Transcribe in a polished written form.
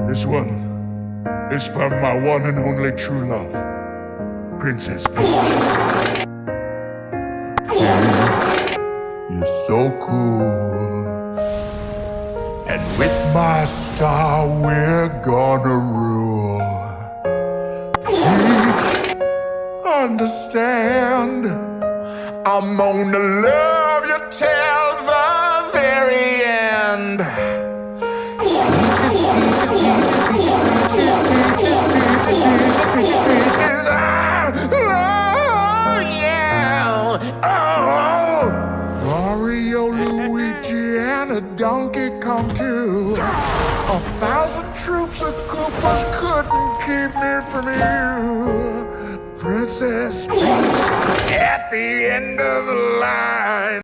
This one is from my one and only true love, Princess Peach. Peach, you're so cool. And with my star, we're gonna rule. Peach, understand, I'm gonna love you till the very end. Peaches, oh yeah, oh. Mario, Luigi, and a Donkey Kong too. 1,000 troops of Koopas couldn't keep me from you. Princess Peach at the end of the line.